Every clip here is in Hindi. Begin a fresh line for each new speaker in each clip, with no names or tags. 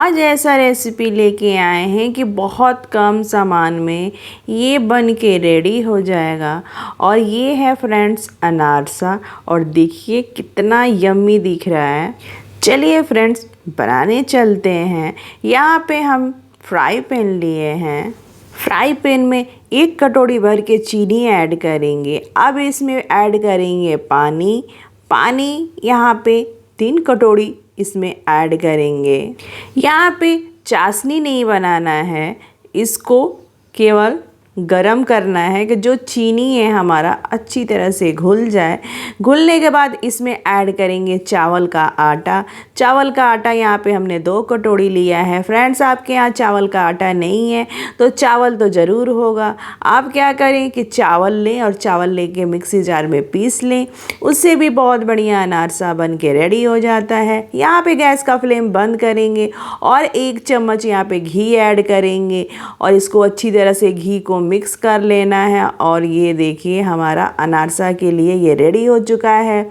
आज ऐसा रेसिपी लेके आए हैं कि बहुत कम सामान में ये बन के रेडी हो जाएगा। और ये है फ्रेंड्स अनारसा, और देखिए कितना यम्मी दिख रहा है। चलिए फ्रेंड्स बनाने चलते हैं। यहाँ पे हम फ्राई पैन लिए हैं। फ्राई पैन में 1 कटोरी भर के चीनी ऐड करेंगे। अब इसमें ऐड करेंगे पानी यहाँ पे 3 कटोरी इसमें ऐड करेंगे। यहाँ पे चाशनी नहीं बनाना है, इसको केवल गरम करना है कि जो चीनी है हमारा अच्छी तरह से घुल जाए। घुलने के बाद इसमें ऐड करेंगे चावल का आटा। चावल का आटा यहाँ पे हमने 2 कटोरी लिया है। फ्रेंड्स आपके यहाँ चावल का आटा नहीं है तो चावल तो ज़रूर होगा। आप क्या करें कि चावल लें और चावल लेके मिक्सी जार में पीस लें, उससे भी बहुत बढ़िया अनारसा बन के रेडी हो जाता है। यहाँ पे गैस का फ्लेम बंद करेंगे और 1 चम्मच यहाँ पे घी ऐड करेंगे और इसको अच्छी तरह से घी को मिक्स कर लेना है। और ये देखिए हमारा अनारसा के लिए ये रेडी हो चुका है।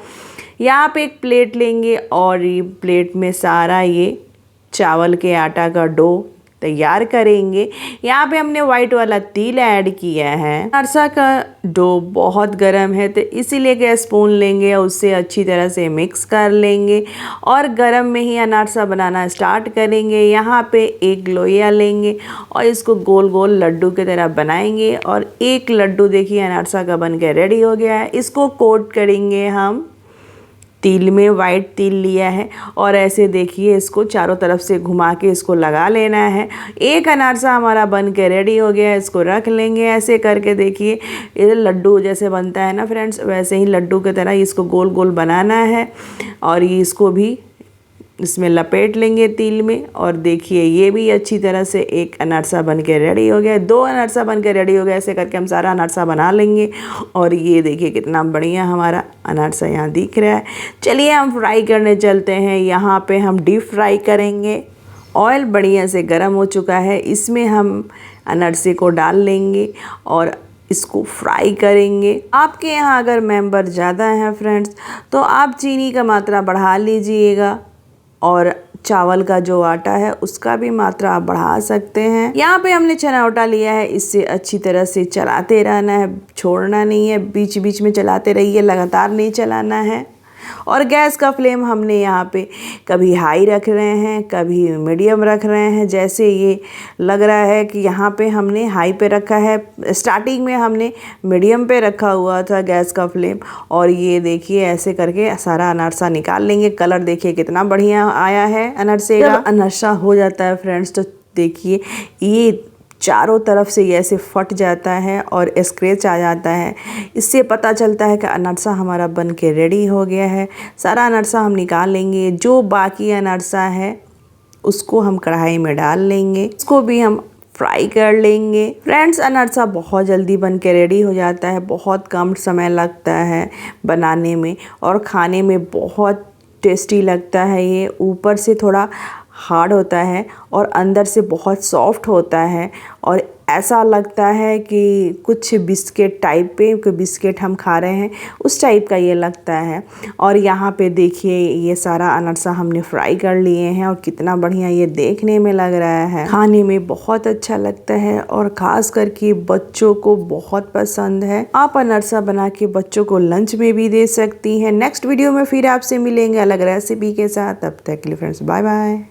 यहाँ पे एक प्लेट लेंगे और ये प्लेट में सारा ये चावल के आटा का डो तैयार करेंगे। यहाँ पे हमने वाइट वाला तिल ऐड किया है। अनारसा का डो बहुत गर्म है तो इसीलिए गैस स्पून लेंगे और उससे अच्छी तरह से मिक्स कर लेंगे और गर्म में ही अनारसा बनाना स्टार्ट करेंगे। यहाँ पे एक लोया लेंगे और इसको गोल गोल लड्डू की तरह बनाएंगे और एक लड्डू देखिए अनारसा का बन के रेडी हो गया है। इसको कोट करेंगे हम तिल में, वाइट तिल लिया है और ऐसे देखिए इसको चारों तरफ से घुमा के इसको लगा लेना है। एक अनारसा हमारा बन के रेडी हो गया है, इसको रख लेंगे। ऐसे करके देखिए ये लड्डू जैसे बनता है ना फ्रेंड्स, वैसे ही लड्डू की तरह इसको गोल गोल बनाना है और ये इसको भी इसमें लपेट लेंगे तिल में। और देखिए ये भी अच्छी तरह से एक अनारसा बन के रेडी हो गया, 2 अनारसा बन के रेडी हो गया। ऐसे करके हम सारा अनारसा बना लेंगे और ये देखिए कितना बढ़िया हमारा अनारसा यहाँ दिख रहा है। चलिए हम फ्राई करने चलते हैं। यहाँ पे हम डीप फ्राई करेंगे। ऑयल बढ़िया से गर्म हो चुका है, इसमें हम अनारसे को डाल लेंगे और इसको फ्राई करेंगे। आपके यहाँ अगर मेंबर ज़्यादा हैं फ्रेंड्स तो आप चीनी का मात्रा बढ़ा लीजिएगा और चावल का जो आटा है उसका भी मात्रा आप बढ़ा सकते हैं। यहाँ पे हमने चना आटा लिया है, इससे अच्छी तरह से चलाते रहना है, छोड़ना नहीं है, बीच बीच में चलाते रहिए, लगातार नहीं चलाना है। और गैस का फ्लेम हमने यहाँ पे कभी हाई रख रहे हैं, कभी मीडियम रख रहे हैं। जैसे ये लग रहा है कि यहाँ पे हमने हाई पे रखा है, स्टार्टिंग में हमने मीडियम पे रखा हुआ था गैस का फ्लेम। और ये देखिए ऐसे करके सारा अनारसा निकाल लेंगे। कलर देखिए कितना बढ़िया आया है अनारसे का। अनारसा हो जाता है फ्रेंड्स तो देखिए ये चारों तरफ से ये ऐसे फट जाता है और स्क्रैच आ जाता है। इससे पता चलता है कि अनारसा हमारा बन के रेडी हो गया है। सारा अनारसा हम निकाल लेंगे। जो बाकी अनारसा है उसको हम कढ़ाई में डाल लेंगे, इसको भी हम फ्राई कर लेंगे। फ्रेंड्स अनारसा बहुत जल्दी बन के रेडी हो जाता है, बहुत कम समय लगता है बनाने में और खाने में बहुत टेस्टी लगता है। ये ऊपर से थोड़ा हार्ड होता है और अंदर से बहुत सॉफ्ट होता है और ऐसा लगता है कि कुछ बिस्किट टाइप पे, कोई बिस्किट हम खा रहे हैं उस टाइप का ये लगता है। और यहाँ पे देखिए ये सारा अनारसा हमने फ्राई कर लिए हैं और कितना बढ़िया ये देखने में लग रहा है, खाने में बहुत अच्छा लगता है और ख़ास करके बच्चों को बहुत पसंद है। आप अनारसा बना के बच्चों को लंच में भी दे सकती हैं। नेक्स्ट वीडियो में फिर आपसे मिलेंगे अलग रेसिपी के साथ। तब तक के लिए फ्रेंड्स बाय बाय।